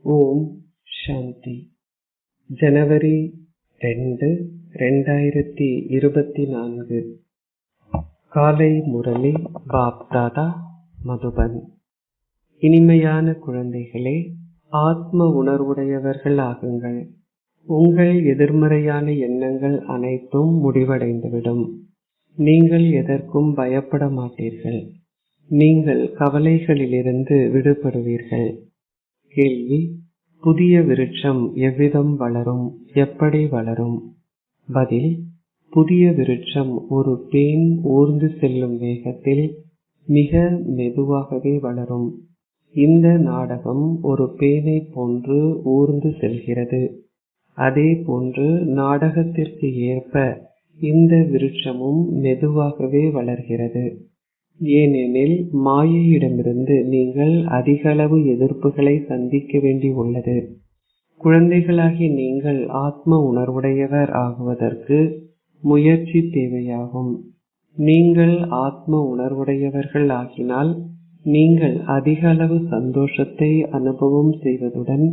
ஓம் சாந்தி. ஜனவரி 2, 2024. காலை முரளி பாப்தாதா மதுபன். இனிமையான குழந்தைகளே, ஆத்ம உணர்வுடையவர்கள் ஆகுங்கள். உங்கள் எதிர்மறையான எண்ணங்கள் அனைத்தும் முடிவடைந்துவிடும். நீங்கள் எதற்கும் பயப்பட மாட்டீர்கள். நீங்கள் கவலைகளிலிருந்து விடுபடுவீர்கள். கேள்வி: புதிய விருட்சம் எவ்விதம் வளரும், எப்படி வளரும்? பதில்: புதிய விருட்சம் ஒரு பேன் ஊர்ந்து செல்லும் வேகத்தில் மிக மெதுவாகவே வளரும். இந்த நாடகம் ஒரு பேனை போன்று ஊர்ந்து செல்கிறது. அதே போன்று நாடகத்திற்கு ஏற்ப இந்த விருட்சமும் மெதுவாகவே வளர்கிறது. ஏனெனில் மாயையிடமிருந்து நீங்கள் அதிகளவு எதிர்ப்புகளை சந்திக்க வேண்டி உள்ளது. குழந்தைகளாகி நீங்கள் ஆத்ம உணர்வுடையவர் ஆகுவதற்கு முயற்சி தேவையாகும். நீங்கள் ஆத்ம உணர்வுடையவர்கள் ஆகினால் நீங்கள் அதிக அளவு சந்தோஷத்தை அனுபவம் செய்வதுடன்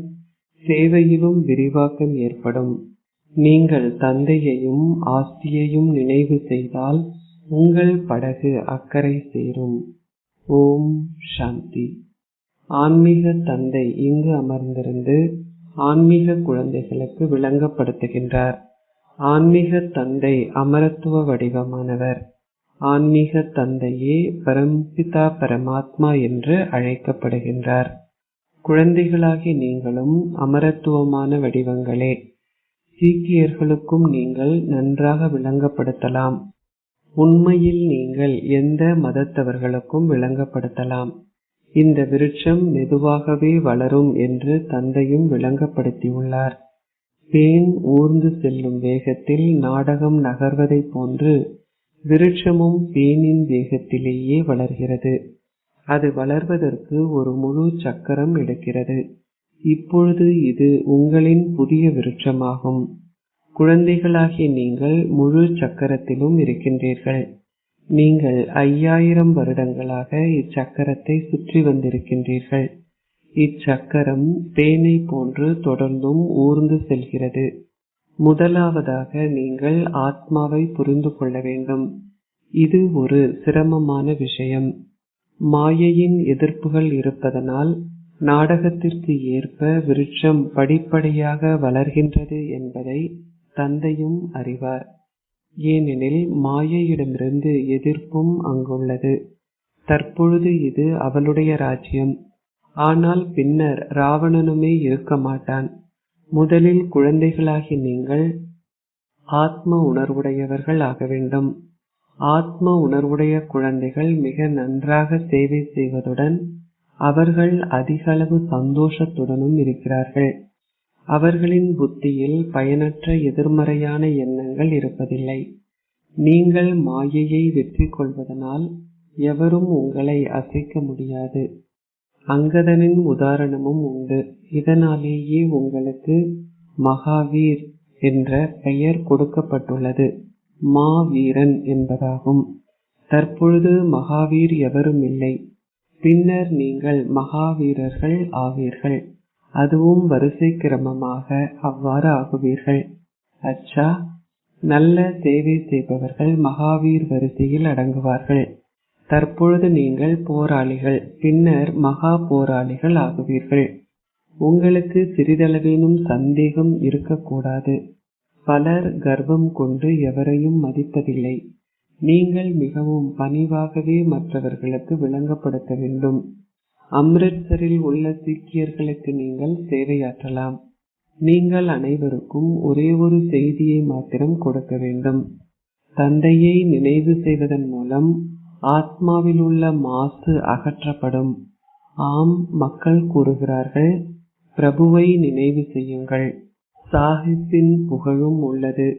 சேவையிலும் விரிவாக்கம் ஏற்படும். நீங்கள் தந்தையையும் ஆஸ்தியையும் நினைவு செய்தால் உங்கள் படகு அக்கறை சேரும். ஓம் சாந்தி. ஆன்மீக தந்தை இங்கு அமர்ந்திருந்து ஆன்மீக குழந்தைகளுக்கு விளங்கப்படுத்துகின்றார். ஆன்மீக தந்தை அமரத்துவ வடிவமானவர். ஆன்மீக தந்தையே பரம்பிதா பரமாத்மா என்று அழைக்கப்படுகின்றார். குழந்தைகளாகி நீங்களும் அமரத்துவமான வடிவங்களே. சீக்கியர்களுக்கும் நீங்கள் நன்றாக விளங்கப்படுத்தலாம். உண்மையில் நீங்கள் எந்த மதத்தவர்களுக்கும் விளங்கப்படுத்தலாம். இந்த விருட்சம் மெதுவாகவே வளரும் என்று தந்தையும் விளங்கப்படுத்தியுள்ளார். பேன் ஊர்ந்து செல்லும் வேகத்தில் நாடகம் நகர்வதை போன்று விருட்சமும் பேனின் வேகத்திலேயே வளர்கிறது. அது வளர்வதற்கு ஒரு முழு சக்கரம் எடுக்கிறது. இப்பொழுது இது உங்களின் புதிய விருட்சமாகும். குழந்தைகளாகிய நீங்கள் முழு சக்கரத்திலும் இருக்கின்றீர்கள். நீங்கள் 5000 வருடங்களாக இச்சக்கரத்தை சுற்றி வந்திருக்கின்றீர்கள். இச்சக்கரம் பேனை போன்று தொடர்ந்தும் ஊர்ந்து செல்கிறது. முதலாவதாக நீங்கள் ஆத்மாவை புரிந்து கொள்ள வேண்டும். இது ஒரு சிரமமான விஷயம். மாயையின் எதிர்ப்புகள் இருப்பதனால் நாடகத்திற்கு ஏற்ப விருட்சம் படிப்படியாக வளர்கின்றது என்பதை தந்தையும் அறிவார். ஏனெனில் மாயையிடமிருந்து எதிர்ப்பும் அங்குள்ளது. தற்பொழுது இது அவளுடைய ராஜ்யம். ஆனால் பின்னர் ராவணனுமே இருக்க மாட்டான். முதலில் குழந்தைகளாகி நீங்கள் ஆத்ம உணர்வுடையவர்கள் ஆக வேண்டும். ஆத்ம உணர்வுடைய குழந்தைகள் மிக நன்றாக சேவை செய்வதுடன் அவர்கள் அதிகளவு சந்தோஷத்துடனும் இருக்கிறார்கள். அவர்களின் புத்தியில் பயனற்ற எதிர்மறையான எண்ணங்கள் இருப்பதில்லை. நீங்கள் மாயையை வெற்றி கொள்வதனால் எவரும் உங்களை அசைக்க முடியாது. அங்கதனின் உதாரணமும் உண்டு. இதனாலேயே உங்களுக்கு மகாவீர் என்ற பெயர் கொடுக்கப்பட்டுள்ளது. மாவீரன் என்பதாகும். தற்பொழுது மகாவீர் எவரும் இல்லை. பின்னர் நீங்கள் மகாவீரர்கள் ஆவீர்கள். அதுவும் வரிசை கிரமமாக அவ்வாறு ஆகுவீர்கள். அச்சா, நல்ல சேவை செய்பவர்கள் மகாவீர் வரிசையில் அடங்குவார்கள். தற்பொழுது நீங்கள் போராளிகள், பின்னர் மகா போராளிகள் ஆகுவீர்கள். உங்களுக்கு சிறிதளவேனும் சந்தேகம் இருக்கக்கூடாது. பலர் கர்வம் கொண்டு எவரையும் மதிப்பதில்லை. நீங்கள் மிகவும் பணிவாகவே மற்றவர்களுக்கு விளங்கப்படுத்த வேண்டும். அம்ரித்சரில் உள்ள சீக்கியர்களுக்கு நீங்கள் சேவையாற்றலாம். நீங்கள் அனைவருக்கும் ஒரே ஒரு செய்தியை மாத்திரம் கொடுக்க வேண்டும். தந்தையை நினைவு செய்வதன் மூலம் ஆத்மாவில் உள்ள மாசு அகற்றப்படும். ஆம், மக்கள் கூறுகிறார்கள், பிரபுவை நினைவு செய்யுங்கள். சாஹிப்பின் புகழும் உள்ளது.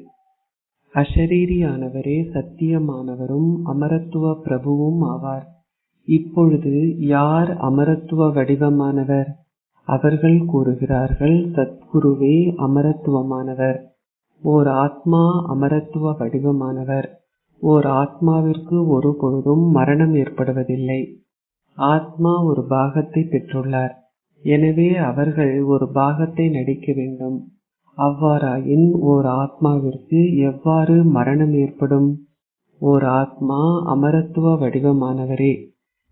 அஷரீரியானவரே சத்தியமானவரும் அமரத்துவ பிரபுவும் ஆவார். இப்பொழுது யார் அமரத்துவ வடிவமானவர்? அவர்கள் கூறுகிறார்கள், சத்குருவே அமரத்துவமானவர். ஓர் ஆத்மா அமரத்துவ வடிவமானவர். ஓர் ஆத்மாவிற்கு ஒரு பொழுதும் மரணம் ஏற்படுவதில்லை. ஆத்மா ஒரு பாகத்தை பெற்றுள்ளார். எனவே அவர்கள் ஒரு பாகத்தை நடிக்க வேண்டும். அவ்வாறாயின் ஓர் ஆத்மாவிற்கு எவ்வாறு மரணம் ஏற்படும்? ஓர் ஆத்மா அமரத்துவ வடிவமானவரே.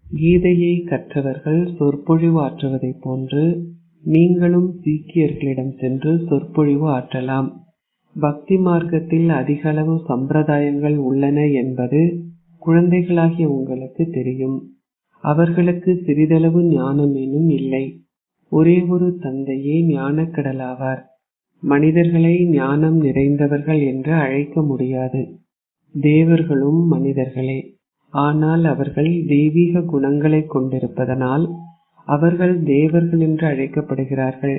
கீதையை கற்றவர்கள் சொற்பொழிவு ஆற்றுவதைப் போன்று நீங்களும் சீக்கியர்களிடம் சென்று சொற்பொழிவு ஆற்றலாம். பக்தி மார்க்கத்தில் அதிகளவு சம்பிரதாயங்கள் உள்ளன என்பது குழந்தைகளாகிய உங்களுக்கு தெரியும். அவர்களுக்கு சிறிதளவு ஞானமேனும் இல்லை. ஒரே ஒரு தந்தையே ஞானக்கடலாவார். மனிதர்களை ஞானம் நிறைந்தவர்கள் என்று அழைக்க முடியாது. தேவர்களும் மனிதர்களே. ஆனால் அவர்கள் தெய்வீக குணங்களை கொண்டிருப்பதனால் அவர்கள் தேவர்கள் என்று அழைக்கப்படுகிறார்கள்.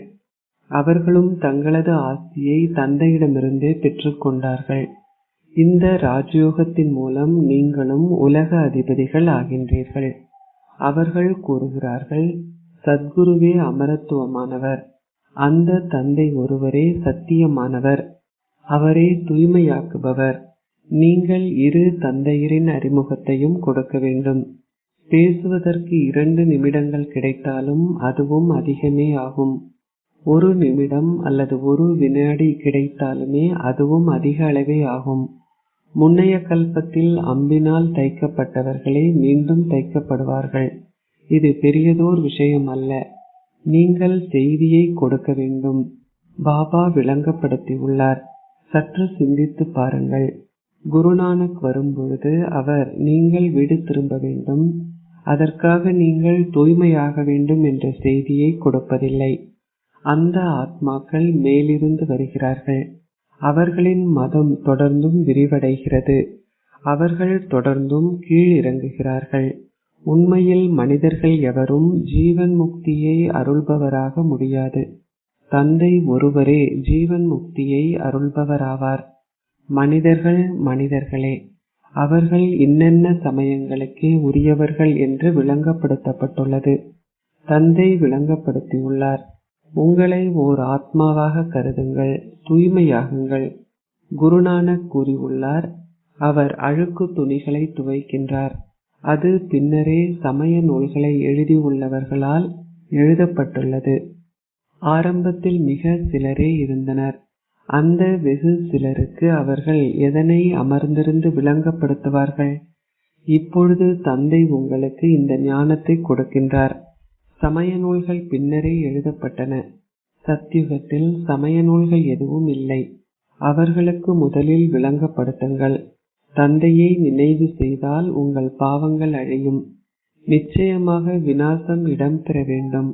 அவர்களும் தங்களது ஆஸ்தியை தந்தையிடமிருந்தே பெற்றுக்கொண்டார்கள். இந்த ராஜயோகத்தின் மூலம் நீங்களும் உலக அதிபதிகள் ஆகின்றீர்கள். அவர்கள் கூறுகிறார்கள், சத்குருவே அமரத்துவமானவர். அந்த தந்தை ஒருவரே சத்தியமானவர். அவரே தூய்மையாக்குபவர். நீங்கள் இரு தந்தையரின் அறிமுகத்தையும் கொடுக்க வேண்டும். பேசுவதற்கு 2 நிமிடங்கள் கிடைத்தாலும் அதுவும் அதிகமே ஆகும். 1 நிமிடம் அல்லது 1 வினாடி கிடைத்தாலுமே அதுவும் அதிக அளவே ஆகும். முன்னைய கல்பத்தில் அம்பினால் தைக்கப்பட்டவர்களே மீண்டும் தைக்கப்படுவார்கள். இது பெரியதோர் விஷயம் அல்ல. நீங்கள் செய்தியை கொடுக்க வேண்டும். பாபா விளங்கப்படுத்தியுள்ளார். சற்று சிந்தித்து பாருங்கள். குருநானக் வரும்பொழுது அவர் நீங்கள் வீடு திரும்ப வேண்டும், அதற்காக நீங்கள் தூய்மையாக வேண்டும் என்ற செய்தியை கொடுப்பதில்லை. அந்த ஆத்மாக்கள் மேலிருந்து வருகிறார்கள். அவர்களின் மதம் தொடர்ந்தும் விரிவடைகிறது. அவர்கள் தொடர்ந்தும் கீழ் இறங்குகிறார்கள். உண்மையில் மனிதர்கள் எவரும் ஜீவன் முக்தியை அருள்பவராக முடியாது. தந்தை ஒருவரே ஜீவன் முக்தியை அருள்பவராவார். மனிதர்கள் மனிதர்களே. அவர்கள் இன்னென்ன சமயங்களுக்கே உரியவர்கள் என்று விளங்கப்படுத்தப்பட்டுள்ளது. தந்தை விளங்கப்படுத்தியுள்ளார். உங்களை ஓர் ஆத்மாவாக கருதுங்கள், தூய்மையாகுங்கள். குருநானக் கூறியுள்ளார். அவர் அழுக்கு துணிகளை துவைக்கின்றார். அது பின்னரே சமய நூல்களை எழுதியுள்ளவர்களால் எழுதப்பட்டுள்ளது. ஆரம்பத்தில் மிக சிலரே இருந்தனர். அந்த வெகு சிலருக்கு அவர்கள் எதனை அமர்ந்திருந்து விளங்கப்படுத்துவார்கள்? இப்பொழுது தந்தை உங்களுக்கு இந்த ஞானத்தை கொடுக்கின்றார். சமய நூல்கள் பின்னரே எழுதப்பட்டன. சத்யுகத்தில் சமய நூல்கள் எதுவும் இல்லை. அவர்களுக்கு முதலில் விளங்கப்படுத்துங்கள். தந்தையை நினைவு செய்தால் உங்கள் பாவங்கள் அழியும். நிச்சயமாக விநாசம் இடம்பெற வேண்டும்.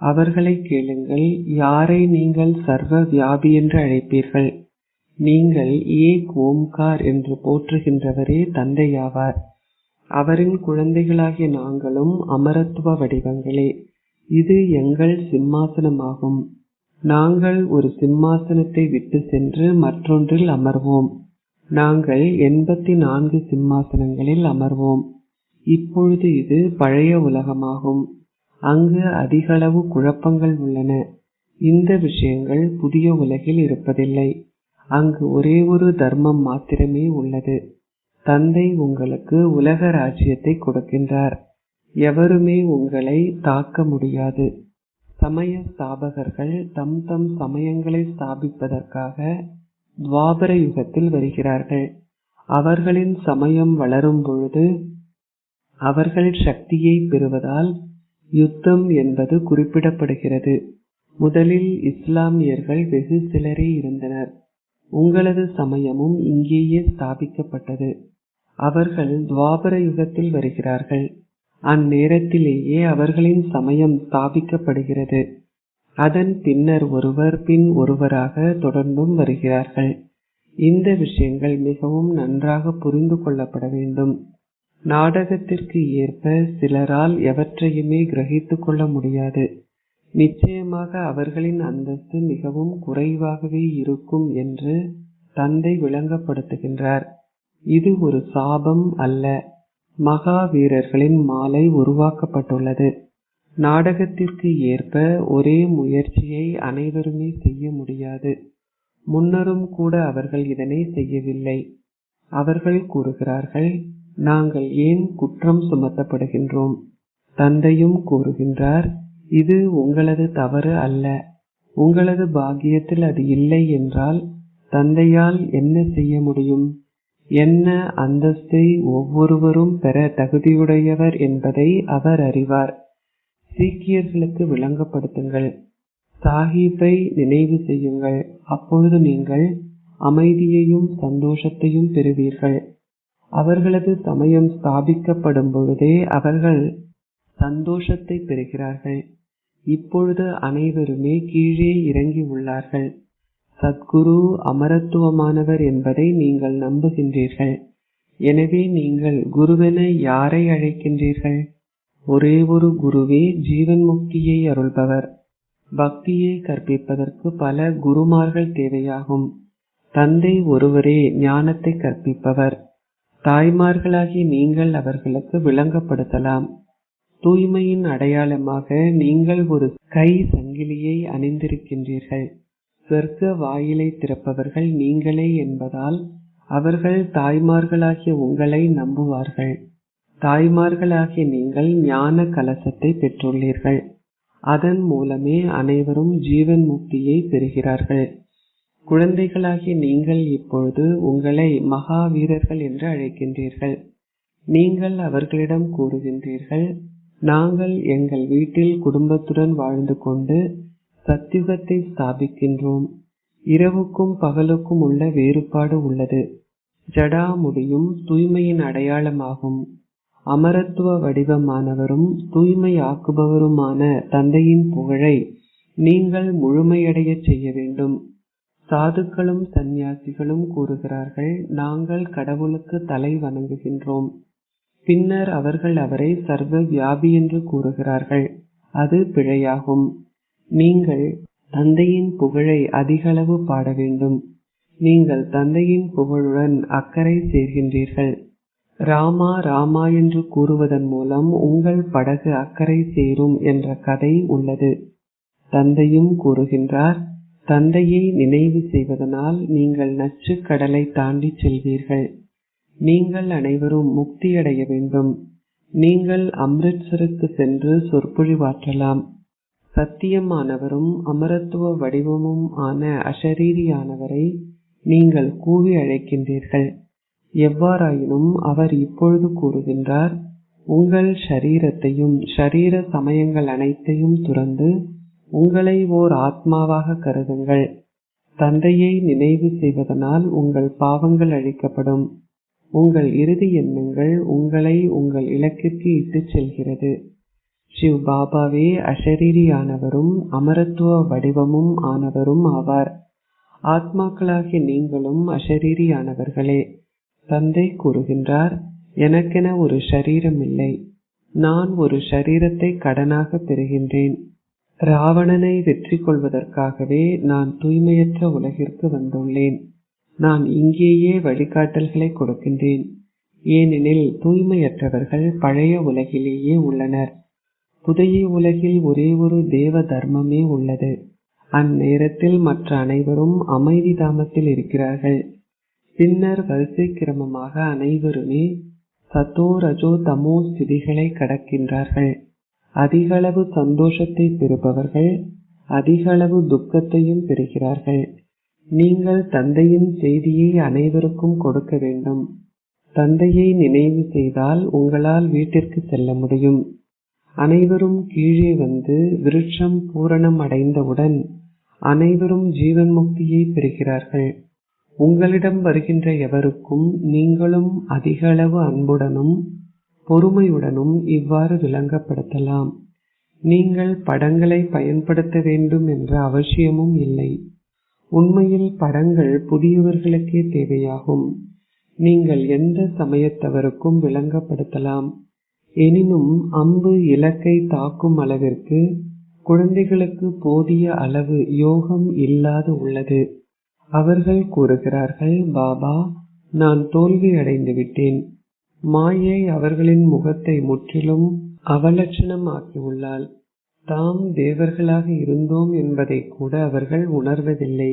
அவர்களை கேளுங்கள், யாரை நீங்கள் சர்வ வியாபி என்று அழைப்பீர்கள்? நீங்கள் ஏக் ஓம்கார் என்று போற்றுகின்றவரே தந்தையாவார். அவரின் குழந்தைகளாகிய நாங்களும் அமரத்துவ வடிவங்களே. இது எங்கள் சிம்மாசனமாகும். நாங்கள் ஒரு சிம்மாசனத்தை விட்டு சென்று மற்றொன்றில் அமர்வோம். நாங்கள் 84 சிம்மாசனங்களில் அமர்வோம். இப்பொழுது இது பழைய உலகமாகும். அங்கு அதிகளவு குழப்பங்கள் உள்ளன. இந்த விஷயங்கள் புதிய உலகில் இருப்பதில்லை. அங்கு ஒரே ஒரு தர்மம் மாத்திரமே உள்ளது. தந்தை உங்களுக்கு உலக ராஜ்யத்தை கொடுக்கின்றார். எவருமே உங்களை தாக்க முடியாது. சமய ஸ்தாபகர்கள் தம் தம் சமயங்களை ஸ்தாபிப்பதற்காக துவாபர யுகத்தில் வருகிறார்கள். அவர்களின் சமயம் வளரும் பொழுது அவர்கள் சக்தியை பெறுவதால் யுத்தம் என்பது குறிப்பிடப்படுகிறது. முதலில் இஸ்லாமியர்கள் வெகு சிலரே இருந்தனர். உங்களது சமயமும் இங்கேயே ஸ்தாபிக்கப்பட்டது. அவர்கள் துவாபர யுகத்தில் வருகிறார்கள். அந்நேரத்திலேயே அவர்களின் சமயம் ஸ்தாபிக்கப்படுகிறது. அதன் பின்னர் ஒருவர் பின் ஒருவராக தொடர்ந்தும் வருகிறார்கள். இந்த விஷயங்கள் மிகவும் நன்றாக புரிந்து கொள்ளப்பட வேண்டும். நாடகத்திற்கு ஏற்ப சிலரால் எவற்றையுமே கிரகித்து கொள்ள முடியாது. நிச்சயமாக அவர்களின் அந்தஸ்து மிகவும் குறைவாகவே இருக்கும் என்று தந்தை விளங்கப்படுத்துகின்றார். இது ஒரு சாபம் அல்ல. மகா வீரர்களின் மாலை உருவாக்கப்பட்டுள்ளது. நாடகத்திற்கு ஏற்ப ஒரே முயற்சியை அனைவருமே செய்ய முடியாது. முன்னரும் கூட அவர்கள் இதனை செய்யவில்லை. அவர்கள் கூறுகிறார்கள், நாங்கள் ஏன் குற்றம் சுமத்தப்படுகின்றோம்? தந்தையும் கூறுகின்றார், இது உங்களது தவறு அல்ல. உங்களது பாக்கியத்தில் அது இல்லை என்றால் தந்தையால் என்ன செய்ய முடியும்? என்ன அந்தஸ்தை ஒவ்வொருவரும் பெற தகுதியுடையவர் என்பதை அவர் அறிவார். சீக்கியர்களுக்கு விளங்கப்படுத்துங்கள். சாஹிப்பை நினைவு செய்யுங்கள். அப்பொழுது நீங்கள் அமைதியையும் சந்தோஷத்தையும் பெறுவீர்கள். அவர்களது சமயம் ஸ்தாபிக்கப்படும் பொழுதே அவர்கள் சந்தோஷத்தை பெறுகிறார்கள். இப்பொழுது அனைவருமே கீழே இறங்கி உள்ளார்கள். சத்குரு அமரத்துவமானவர் என்பதை நீங்கள் நம்புகின்றீர்கள். எனவே நீங்கள் குருவென யாரை அழைக்கின்றீர்கள்? ஒரே ஒரு குருவே ஜீவன் முக்தியை அருள்பவர். பக்தியை கற்பிப்பதற்கு பல குருமார்கள் தேவையாகும். தந்தை ஒருவரே ஞானத்தை கற்பிப்பவர். தாய்மார்களாகி நீங்கள் அவர்களுக்கு விளங்கப்படுத்தலாம். தூய்மையின் அடையாளமாக நீங்கள் ஒரு கை சங்கிலியை அணிந்திருக்கின்றீர்கள். சொர்க்க வாயிலை திறப்பவர்கள் நீங்களே என்பதால் அவர்கள் தாய்மார்களாகிய உங்களை நம்புவார்கள். தாய்மார்களாகிய நீங்கள் ஞான கலசத்தை பெற்றுள்ளீர்கள். அதன் மூலமே அனைவரும் ஜீவன் முக்தியை பெறுகிறார்கள். குழந்தைகளாகிய நீங்கள் இப்பொழுது உங்களை மகாவீரர்கள் என்று அழைக்கின்றீர்கள். நீங்கள் அவர்களிடம் கூறுகின்றீர்கள், நாங்கள் எங்கள் வீட்டில் குடும்பத்துடன் வாழ்ந்து கொண்டு சத்யுகத்தை ஸ்தாபிக்கின்றோம். இரவுக்கும் பகலுக்கும் உள்ள வேறுபாடு உள்ளது. ஜடாமுடியும் தூய்மையின் அடையாளமாகும். அமரத்துவ வடிவமானவரும் தூய்மையாக்குபவருமான தந்தையின் புகழை நீங்கள் முழுமையடைய செய்ய வேண்டும். சாதுக்களும் சந்நியாசிகளும் கூறுகிறார்கள், நாங்கள் கடவுளுக்கு தலை வணங்குகின்றோம். பின்னர் அவர்கள் அவரை சர்வ வியாபி என்று கூறுகிறார்கள். அது பிழையாகும். நீங்கள் தந்தையின் புகழை அதிகளவு பாட வேண்டும். நீங்கள் தந்தையின் புகழுடன் அக்கறை சேர்கின்றீர்கள். ராமா ராமா என்று கூறுவதன் மூலம் உங்கள் படகு அக்கறை சேரும் என்ற கதை உள்ளது. தந்தையும் கூறுகின்றார், தந்தையை நினைவு செய்வதனால் நீங்கள் நச்சு கடலை தாண்டி செல்வீர்கள். நீங்கள் அனைவரும் முக்தியடைய வேண்டும். நீங்கள் அம்ரித்சருக்கு சென்று சொற்பொழிவாற்றலாம். சத்தியமானவரும் அமரத்துவ வடிவமும் ஆன அஷரீரியானவரை நீங்கள் கூவி அழைக்கின்றீர்கள். எவ்வாறாயினும் அவர் இப்பொழுது கூறுகின்றார், உங்கள் ஷரீரத்தையும் ஷரீர சமயங்கள் அனைத்தையும் துறந்து உங்களை ஓர் ஆத்மாவாக கருதுங்கள். தந்தையை நினைவு செய்வதனால் உங்கள் பாவங்கள் அழிக்கப்படும். உங்கள் இறுதி எண்ணங்கள் உங்களை உங்கள் இலக்கிற்கு இட்டுச் செல்கிறது. சிவ் பாபாவே அஷரீரியானவரும் அமரத்துவ வடிவமும் ஆனவரும் ஆவார். ஆத்மாக்களாகிய நீங்களும் அஷரீரியானவர்களே. தந்தை கூறுகின்றார், எனக்கென ஒரு ஷரீரம் இல்லை. நான் ஒரு ஷரீரத்தை கடனாக பெறுகின்றேன். ராவணனை வெற்றி கொள்வதற்காகவே நான் தூய்மையற்ற உலகிற்கு வந்துள்ளேன். நான் இங்கேயே வழிகாட்டல்களை கொடுக்கின்றேன். ஏனெனில் தூய்மையற்றவர்கள் பழைய உலகிலேயே உள்ளனர். புதிய உலகில் ஒரே ஒரு தேவ தர்மமே உள்ளது. அந்நேரத்தில் மற்ற அனைவரும் அமைதி தாமத்தில் இருக்கிறார்கள். பின்னர் வரிசை கிரமமாக அனைவருமே சத்தோ ரஜோ தமோ ஸ்திதிகளை கடக்கின்றார்கள். அதிகளவு சந்தோஷத்தை பெறுபவர்கள் அதிகளவு துக்கத்தையும் பெறுகிறார்கள். நீங்கள் தந்தையின் செய்தியை அனைவருக்கும் கொடுக்க வேண்டும். தந்தையை நினைவு செய்தால் உங்களால் வீட்டிற்கு செல்ல முடியும். அனைவரும் கீழே வந்து விருட்சம் பூரணம் அடைந்தவுடன் அனைவரும் ஜீவன் முக்தியை பெறுகிறார்கள். உங்களிடம் வருகின்ற எவருக்கும் நீங்களும் அதிக அளவு அன்புடனும் பொறுமையுடனும் இவ்வாறு விளங்கப்படுத்தலாம். நீங்கள் படங்களை பயன்படுத்த வேண்டும் என்ற அவசியமும் இல்லை. உண்மையில் படங்கள் புதியவர்களுக்கே தேவையாகும். நீங்கள் எந்த சமயத்தவருக்கும் விளங்கப்படுத்தலாம். எனினும் அம்பு இலக்கை தாக்கும் அளவிற்கு குழந்தைகளுக்கு போதிய அளவு யோகம் இல்லாது உள்ளது. அவர்கள் கூறுகிறார்கள், பாபா, நான் தோல்வி அடைந்து விட்டேன். மாயை அவர்களின் முகத்தை முற்றிலும் அவலட்சணமாக்கியுள்ளாள். தாம் தேவர்களாக இருந்தோம் என்பதை கூட அவர்கள் உணர்வதில்லை.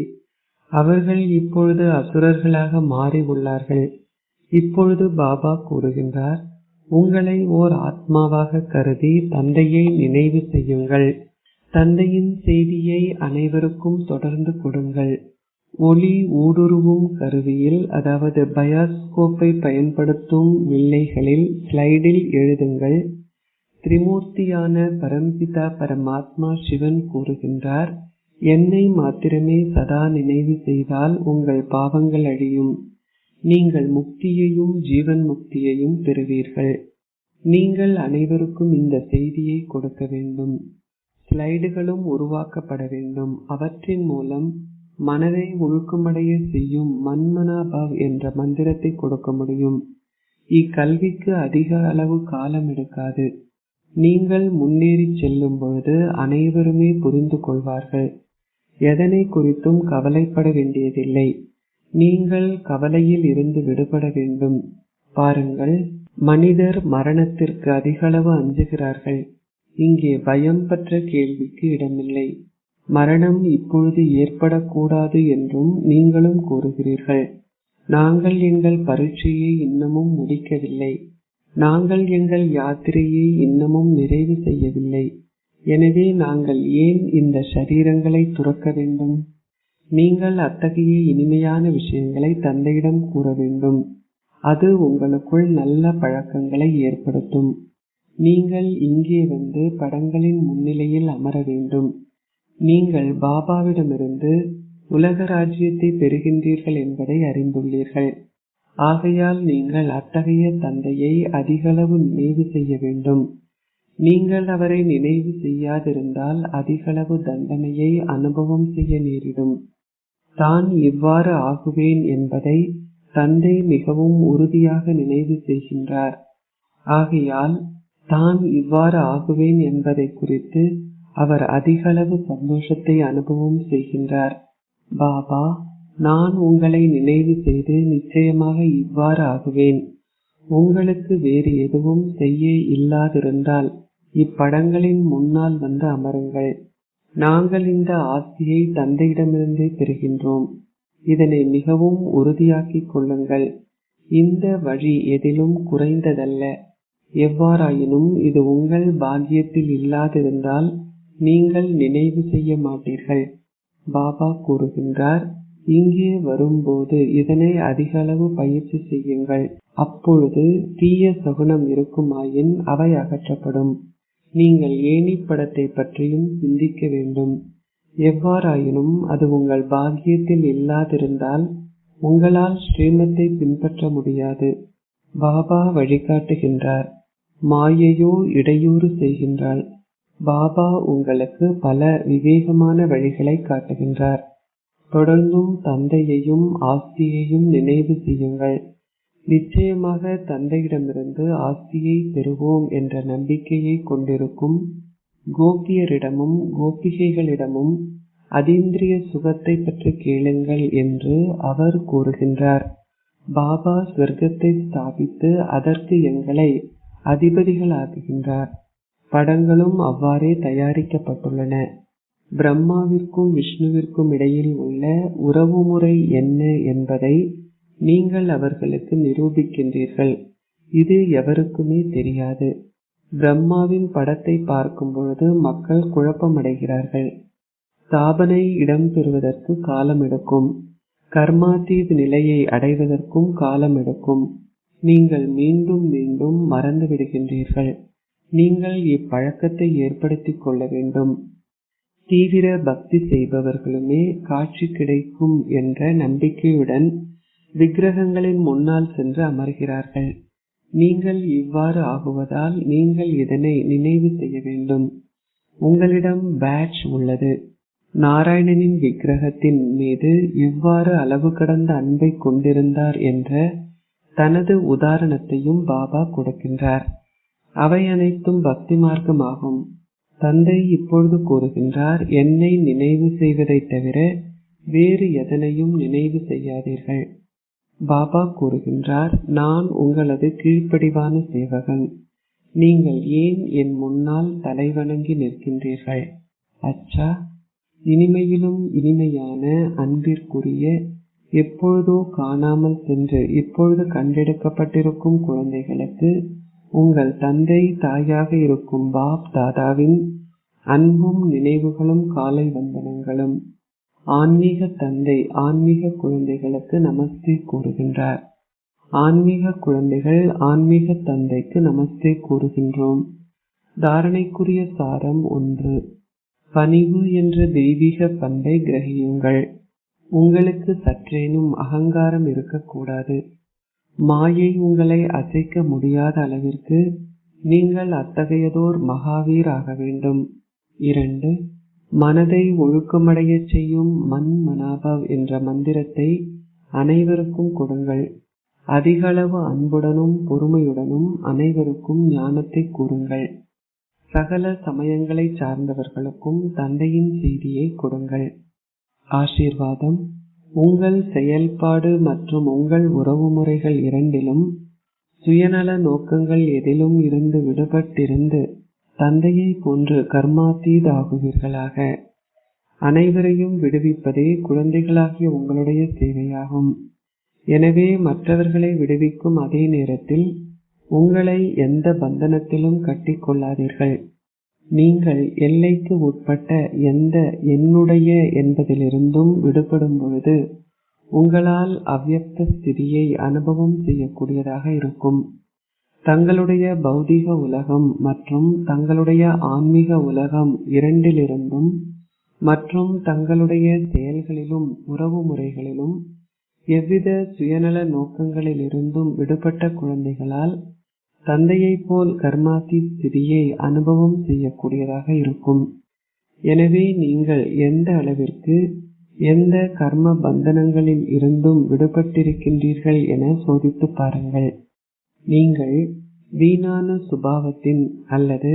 அவர்கள் இப்பொழுது அசுரர்களாக மாறி உள்ளார்கள். இப்பொழுது பாபா கூறுகின்றார், உங்களை ஓர் ஆத்மாவாக கருதி தந்தையை நினைவு செய்யுங்கள். தந்தையின் செய்தியை அனைவருக்கும் தொடர்ந்து கொடுங்கள். ஒளி ஊடுருவும் கருவியில், அதாவது பயாஸ்கோப்பை பயன்படுத்தும் வில்லைகளில் ஸ்லைடில் எழுதுங்கள். திரிமூர்த்தியான பரம்பிதா பரமாத்மா சிவன் கூறுகின்றார், என்னை மாத்திரமே சதா நினைவு செய்தால் உங்கள் பாவங்கள் அழியும். நீங்கள் முக்தியையும் ஜீவன் முக்தியையும் பெறுவீர்கள். நீங்கள் அனைவருக்கும் இந்த செய்தியை கொடுக்க வேண்டும். ஸ்லைடுகளும் உருவாக்கப்பட வேண்டும். அவற்றின் மூலம் மனதை ஒழுக்கமடைய செய்யும் மன்மனாபவ் என்ற மந்திரத்தை கொடுக்க முடியும். இக்கல்விக்கு அதிக அளவு காலம் எடுக்காது. நீங்கள் முன்னேறி செல்லும் பொழுது அனைவருமே புரிந்து கொள்வார்கள். எதனை குறித்தும் கவலைப்பட வேண்டியதில்லை. நீங்கள் கவலையில் இருந்து விடுபட வேண்டும். பாருங்கள், மனிதர் மரணத்திற்கு அதிகளவு அஞ்சுகிறார்கள். இங்கே பயம் பற்ற கேள்விக்கு இடமில்லை. மரணம் இப்பொழுது ஏற்படக்கூடாது என்றும் நீங்களும் கூறுகிறீர்கள். நாங்கள் எங்கள் பரீட்சையை இன்னமும் முடிக்கவில்லை. நாங்கள் எங்கள் யாத்திரையை இன்னமும் நிறைவு செய்யவில்லை. எனவே நாங்கள் ஏன் இந்த சரீரங்களை துறக்க வேண்டும்? நீங்கள் அத்தகைய இனிமையான விஷயங்களை தந்தையிடம் கூற வேண்டும். அது உங்களுக்குள் நல்ல பழக்கங்களை ஏற்படுத்தும். நீங்கள் இங்கே வந்து படங்களின் முன்னிலையில் அமர வேண்டும். நீங்கள் பாபாவிடமிருந்து உலக ராஜ்யத்தை பெறுகின்றீர்கள் என்பதை அறிந்துள்ளீர்கள். ஆகையால் நீங்கள் அத்தகைய தந்தையை அதிகளவு நினைவு செய்ய வேண்டும். நீங்கள் அவரை நினைவு செய்யாதிருந்தால் அதிகளவு தண்டனையை அனுபவம் செய்ய நேரிடும். தான் இவ்வாறு ஆகுவேன் என்பதை தந்தை மிகவும் உறுதியாக நினைவு செய்கின்றார். ஆகையால் தான் இவ்வாறு ஆகுவேன் என்பதை குறித்து அவர் அதிகளவு சந்தோஷத்தை அனுபவம் செய்கின்றார். பாபா, நான் உங்களை நினைவு செய்து நிச்சயமாக இவ்வாறு ஆகுவேன். உங்களுக்கு வேறு எதுவும் செய்ய இல்லாதிருந்தால் இப்படங்களின் முன்னால் வந்து அமருங்கள். நாங்கள் இந்த ஆசியை தந்தையிடமிருந்தே பெறுகின்றோம். இதனை மிகவும் உறுதியாக்கிக் கொள்ளுங்கள். இந்த வழி எதிலும் குறைந்ததல்ல. எவ்வாறாயினும் இது உங்கள் பாக்கியத்தில் இல்லாதிருந்தால் நீங்கள் நினைவு செய்ய மாட்டீர்கள். பாபா கூறுகின்றார், இங்கே வரும்போது இதனை அதிக அளவு பயிற்சி செய்யுங்கள். அப்பொழுது தீய சகுனம் இருக்குமாயின் அவை அகற்றப்படும். நீங்கள் ஏணி படத்தை பற்றியும் சிந்திக்க வேண்டும். எவ்வாறாயினும் அது உங்கள் பாக்கியத்தில் இல்லாதிருந்தால் உங்களால் ஸ்ரீமத்தை பின்பற்ற முடியாது. பாபா வழிகாட்டுகின்றார். மாயையோ இடையூறு செய்கின்றாள். பாபா உங்களுக்கு பல விவேகமான வழிகளை காட்டுகின்றார். தொடர்ந்தும் தந்தையையும் ஆஸ்தியையும் நினைவு செய்யுங்கள். நிச்சயமாக தந்தையிடமிருந்து ஆஸ்தியை பெறுவோம் என்ற நம்பிக்கையை கொண்டிருக்கும் கோபியரிடமும் கோபிகைகளிடமும் அதீந்திரிய சுகத்தை பற்றி கேளுங்கள் என்று அவர் கூறுகின்றார். பாபா சொர்க்கத்தை ஸ்தாபித்து அதற்கு எங்களை அதிபதிகளாக்குகின்றார். படங்களும் அவ்வாறே தயாரிக்கப்பட்டுள்ளன. பிரம்மாவிற்கும் விஷ்ணுவிற்கும் இடையில் உள்ள உறவுமுறை என்ன என்பதை நீங்கள் அவர்களுக்கு நிரூபிக்கின்றீர்கள். இது எவருக்குமே தெரியாது. பிரம்மாவின் படத்தை பார்க்கும் பொழுது மக்கள் குழப்பமடைகிறார்கள். ஸ்தாபனை இடம்பெறுவதற்கு காலம் எடுக்கும். கர்மாதீத் நிலையை அடைவதற்கும் காலம் எடுக்கும். நீங்கள் மீண்டும் மீண்டும் மறந்து விடுகின்றீர்கள். நீங்கள் இப்பழக்கத்தை ஏற்படுத்திக் கொள்ள வேண்டும். தீவிர பக்தி செய்பவர்களுமே காட்சி கிடைக்கும் என்ற நம்பிக்கையுடன் விக்கிரகங்களின் முன்னால் சென்று அமர்கிறார்கள். நீங்கள் இவ்வாறு ஆகுவதால் நீங்கள் இதனை நினைவு செய்ய வேண்டும். உங்களிடம் பேட்ச் உள்ளது. நாராயணனின் விக்கிரகத்தின் மீது இவ்வாறு அளவு கடந்த அன்பை கொண்டிருந்தார் என்ற தனது உதாரணத்தையும் பாபா கொடுக்கின்றார். அவை அனைத்தும் பக்தி மார்க்கமாகும். தந்தை இப்பொழுது கூறுகின்றார், என்னை நினைவு செய்வதை தவிர வேறு எதனையும் நினைவு செய்யாதீர்கள். பாபா கூறுகின்றார், நான் உங்களது கீழ்ப்படிவான சேவகன். நீங்கள் ஏன் என் முன்னால் தலைவணங்கி நிற்கின்றீர்கள்? அச்சா, இனிமையிலும் இனிமையான அன்பிற்குரிய எப்பொழுதோ காணாமல் சென்று இப்பொழுது கண்டெடுக்கப்பட்டிருக்கும் குழந்தைகளுக்கு உங்கள் தந்தை தாயாக இருக்கும் பாப் தாதாவின் அன்பும் நினைவுகளும் காலை வந்தனங்களும். ஆன்மீக தந்தை ஆன்மீக குழந்தைகளுக்கு நமஸ்தே கூறுகின்றார். ஆன்மீக குழந்தைகள் ஆன்மீக தந்தைக்கு நமஸ்தே கூறுகின்றோம். தாரணைக்குரிய சாரம் 1. பணிவு என்ற தெய்வீக பண்பை கிரகியுங்கள். உங்களுக்கு சற்றேனும் அகங்காரம் இருக்கக்கூடாது. மாயை உங்களை அசைக்க முடியாத அளவிற்கு நீங்கள் அத்தகையதோர் மகாவீர் ஆக வேண்டும். 2. மனதை ஒழுக்கமடைய செய்யும் மன் மனாபவ் என்ற மந்திரத்தை அனைவருக்கும் கொடுங்கள். அதிகளவு அன்புடனும் பொறுமையுடனும் அனைவருக்கும் ஞானத்தை கூறுங்கள். சகல சமயங்களை சார்ந்தவர்களுக்கும் தந்தையின் செய்தியை கொடுங்கள். ஆசீர்வாதம். உங்கள் செயல்பாடு மற்றும் உங்கள் உறவுமுறைகள் இரண்டிலும் சுயநல நோக்கங்கள் எதிலும் இருந்து விடுபட்டிருந்து தந்தையை போன்று கர்மாத்தீத் ஆகுவீர்களாக. அனைவரையும் விடுவிப்பதே குழந்தைகளாகிய உங்களுடைய சேவையாகும். எனவே மற்றவர்களை விடுவிக்கும் அதே நேரத்தில் உங்களை எந்த பந்தனத்திலும் கட்டிக்கொள்ளாதீர்கள். நீங்கள் எல்லைக்கு உட்பட்ட எந்த என்னுடைய என்பதிலிருந்தும் விடுபடும் பொழுது உங்களால் அவ்யக்த ஸ்திதியை அனுபவம் செய்யக்கூடியதாக இருக்கும். தங்களுடைய பௌதிக உலகம் மற்றும் தங்களுடைய ஆன்மீக உலகம் இரண்டிலிருந்தும் மற்றும் தங்களுடைய செயல்களிலும் உறவு முறைகளிலும் எவ்வித சுயநல நோக்கங்களிலிருந்தும் விடுபட்ட குழந்தைகளால் தந்தையை போல் கர்மாதி ஸ்திதியை அனுபவம் செய்யக்கூடியதாக இருக்கும். எனவே நீங்கள் எந்த அளவிற்கு எந்த கர்ம பந்தனங்களில் இருந்தும் விடுபட்டிருக்கின்றீர்கள் என சோதித்து பாருங்கள். நீங்கள் வீணான சுபாவத்தின் அல்லது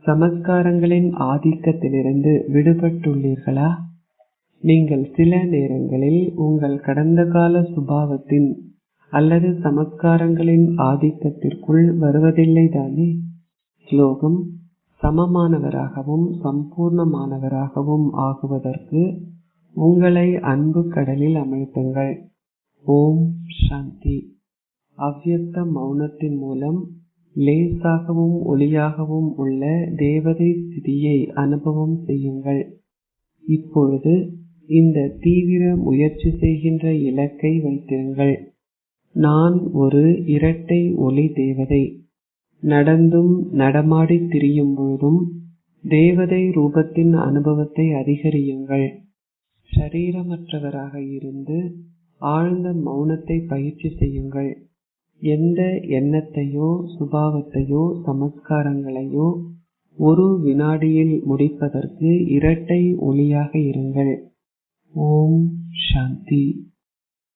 சமஸ்காரங்களின் ஆதிக்கத்திலிருந்து விடுபட்டுள்ளீர்களா? நீங்கள் சில நேரங்களில் உங்கள் கடந்த கால சுபாவத்தின் அல்லது சமஸ்காரங்களின் ஆதிக்கத்திற்குள் வருவதில்லை தானே? ஸ்லோகம். சமமானவராகவும் சம்பூர்ணமானவராகவும் ஆகுவதற்கு உங்களை அன்பு கடலில் அமிழ்த்துங்கள். ஓம் சாந்தி. அவ்யக்த மௌனத்தின் மூலம் லேசாகவும் ஒளியாகவும் உள்ள தேவதை ஸ்திதியை அனுபவம் செய்யுங்கள். இப்பொழுது இந்த தீவிர முயற்சி செய்கின்ற இலக்கை வைத்திருங்கள். நான் ஒரு இரட்டை ஒளி தேவதை. நடந்தும் நடமாடி திரியும் பொழுதும் தேவதை ரூபத்தின் அனுபவத்தை அதிகரியுங்கள். ஷரீரமற்றவராக இருந்து ஆழ்ந்த மௌனத்தை பயிற்சி செய்யுங்கள். எந்த எண்ணத்தையோ சுபாவத்தையோ சமஸ்காரங்களையோ ஒரு வினாடியில் முடிப்பதற்கு இரட்டை ஒளியாக இருங்கள். ஓம் சாந்தி.